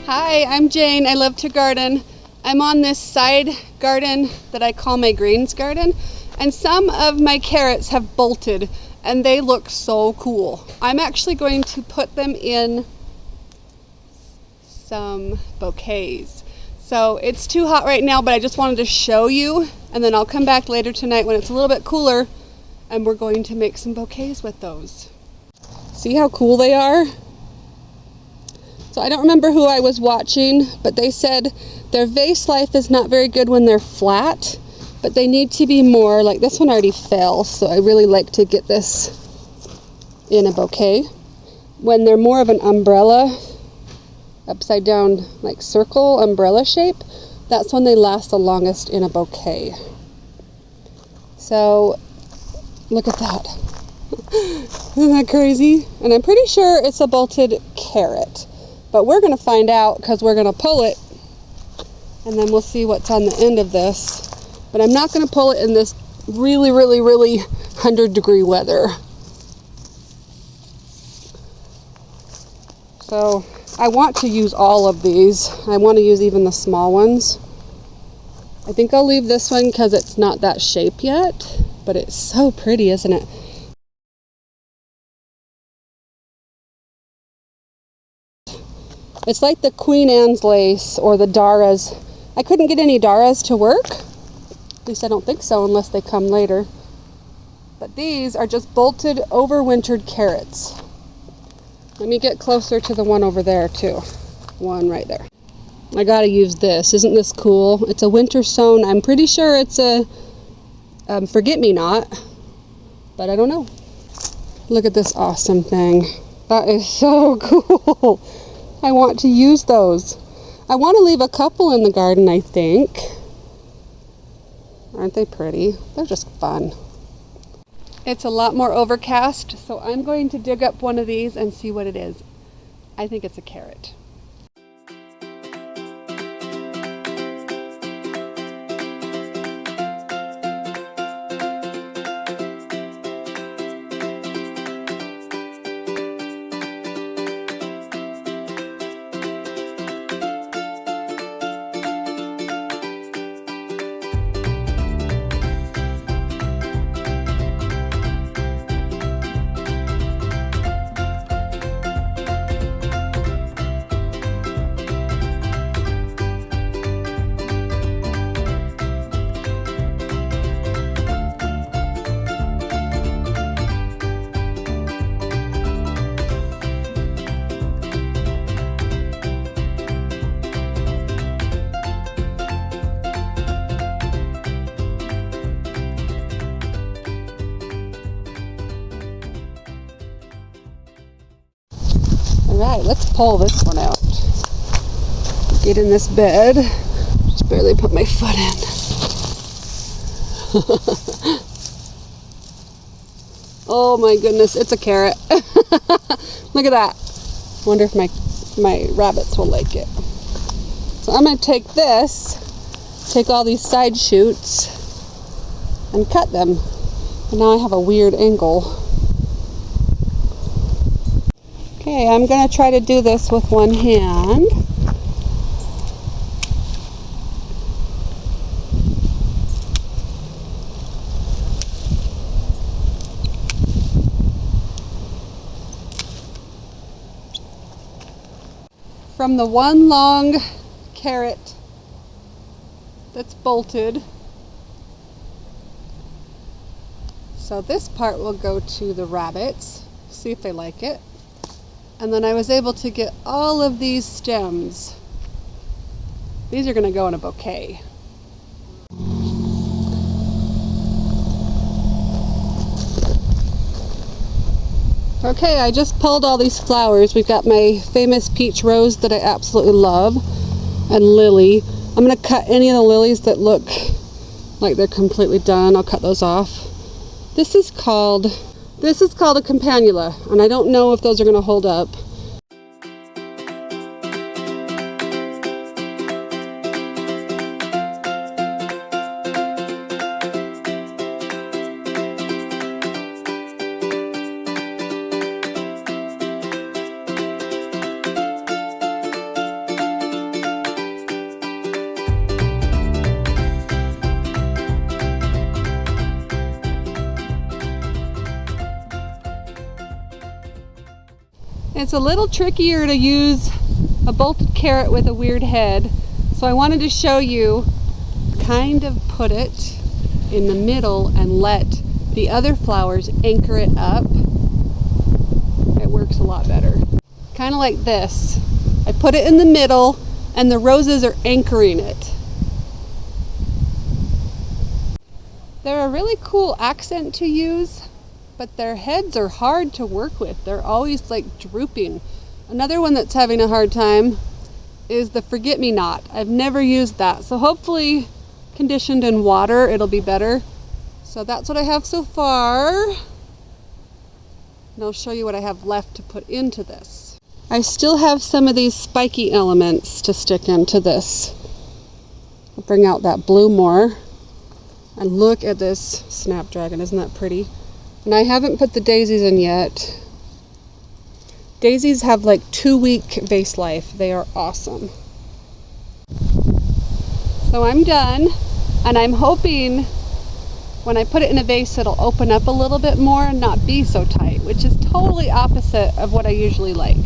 Hi, I'm Jane. I love to garden. I'm on this side garden that I call my greens garden, and some of my carrots have bolted and they look so cool. I'm actually going to put them in some bouquets. So it's too hot right now, but I just wanted to show you, and then I'll come back later tonight when it's a little bit cooler and we're going to make some bouquets with those. See how cool they are? So I don't remember who I was watching, but they said their vase life is not very good when they're flat, but they need to be more, like this one already fell, so I really like to get this in a bouquet. When they're more of an umbrella, upside down, like circle umbrella shape, that's when they last the longest in a bouquet. So look at that. Isn't that crazy? And I'm pretty sure it's a bolted carrot. But we're going to find out because we're going to pull it and then we'll see what's on the end of this. But I'm not going to pull it in this really 100-degree weather. So I want to use all of these. I want to use even the small ones. I think I'll leave this one because it's not that shape yet, but it's so pretty, isn't it? It's like the Queen Anne's lace or the Dara's. I couldn't get any Dara's to work. At least I don't think so unless they come later. But these are just bolted, overwintered carrots. Let me get closer to the one over there too. One right there. I gotta use this. Isn't this cool? It's a winter sown. I'm pretty sure it's a forget-me-not, but I don't know. Look at this awesome thing. That is so cool. I want to use those. I want to leave a couple in the garden, I think. Aren't they pretty? They're just fun. It's a lot more overcast, so I'm going to dig up one of these and see what it is. I think it's a carrot. Alright, let's pull this one out. Get in this bed. Just barely put my foot in. Oh my goodness, it's a carrot. Look at that. Wonder if my rabbits will like it. So I'm going to take this, take all these side shoots, and cut them. And now I have a weird angle. Okay, I'm going to try to do this with one hand. From the one long carrot that's bolted. So this part will go to the rabbits, see if they like it. And then I was able to get all of these stems. These are going to go in a bouquet. Okay, I just pulled all these flowers. We've got my famous peach rose that I absolutely love, and lily. I'm going to cut any of the lilies that look like they're completely done. I'll cut those off. This is called a campanula, and I don't know if those are going to hold up. It's a little trickier to use a bolted carrot with a weird head, so I wanted to show you, kind of put it in the middle and let the other flowers anchor it up. It works a lot better. Kind of like this. I put it in the middle and the roses are anchoring it. They're a really cool accent to use, but their heads are hard to work with. They're always like drooping. Another one that's having a hard time is the forget-me-not. I've never used that, so hopefully conditioned in water it'll be better. So that's what I have so far. And I'll show you what I have left to put into this. I still have some of these spiky elements to stick into this. I'll bring out that blue more. And look at this snapdragon, isn't that pretty? And I haven't put the daisies in yet. Daisies have like 2-week vase life. They are awesome. So I'm done, and I'm hoping when I put it in a vase it'll open up a little bit more and not be so tight, which is totally opposite of what I usually like.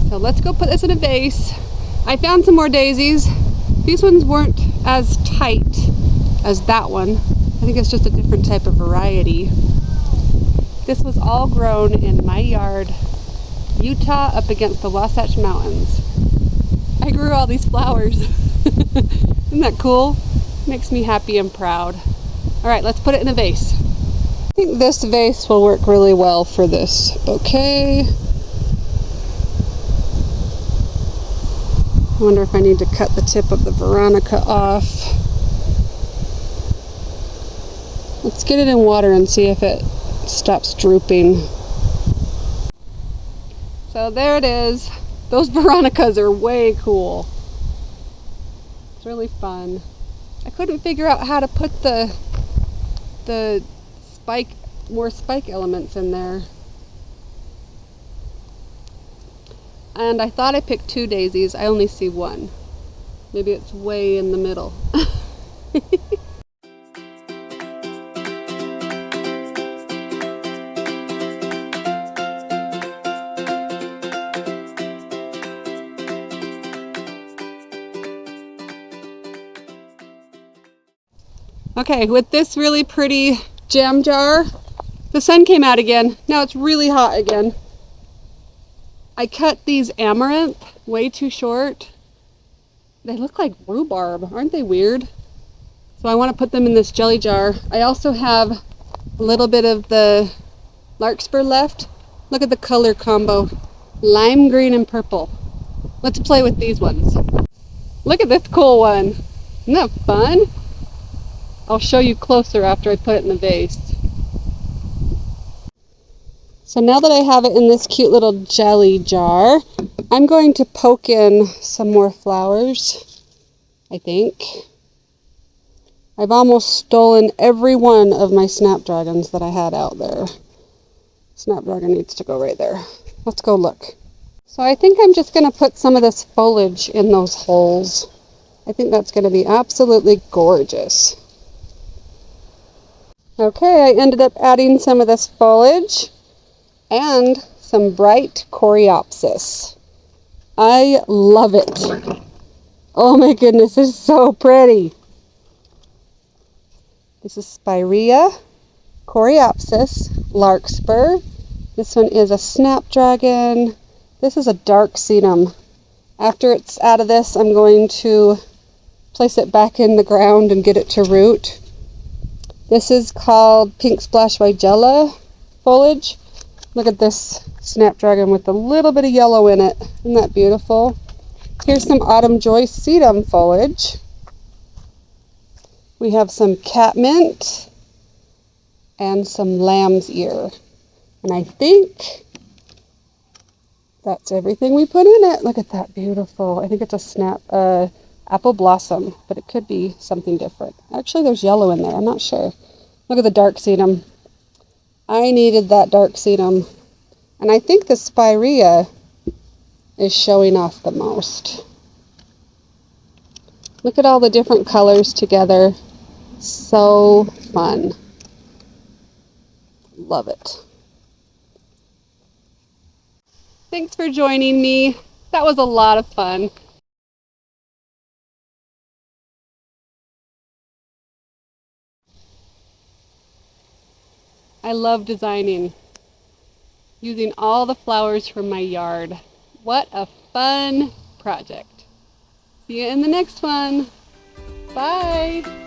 So let's go put this in a vase. I found some more daisies. These ones weren't as tight as that one. I think it's just a different type of variety. This was all grown in my yard, Utah, up against the Wasatch Mountains. I grew all these flowers. Isn't that cool? Makes me happy and proud. All right, let's put it in a vase. I think this vase will work really well for this bouquet. I wonder if I need to cut the tip of the veronica off. Let's get it in water and see if it stops drooping. So there it is. Those veronicas are way cool. It's really fun. I couldn't figure out how to put the more spike elements in there. And I thought I picked 2 daisies. I only see 1. Maybe it's way in the middle. Okay, with this really pretty jam jar, the sun came out again. Now it's really hot again. I cut these amaranth way too short. They look like rhubarb. Aren't they weird? So I want to put them in this jelly jar. I also have a little bit of the larkspur left. Look at the color combo. Lime green and purple. Let's play with these ones. Look at this cool one. Isn't that fun? I'll show you closer after I put it in the vase. So now that I have it in this cute little jelly jar, I'm going to poke in some more flowers, I think. I've almost stolen every one of my snapdragons that I had out there. Snapdragon needs to go right there. Let's go look. So I think I'm just going to put some of this foliage in those holes. I think that's going to be absolutely gorgeous. Okay, I ended up adding some of this foliage and some bright coreopsis. I love it. Oh my goodness, this is so pretty. This is Spirea, coreopsis, larkspur. This one is a snapdragon. This is a dark sedum. After it's out of this, I'm going to place it back in the ground and get it to root. This is called Pink Splash Weigela foliage. Look at this snapdragon with a little bit of yellow in it. Isn't that beautiful? Here's some Autumn Joy sedum foliage. We have some catmint and some lamb's ear. And I think that's everything we put in it. Look at that, beautiful. I think it's a apple blossom, but it could be something different. Actually, there's yellow in there. I'm not sure. Look at the dark sedum. I needed that dark sedum. And I think the Spirea is showing off the most. Look at all the different colors together. So fun. Love it. Thanks for joining me. That was a lot of fun. I love designing, using all the flowers from my yard. What a fun project. See you in the next one. Bye.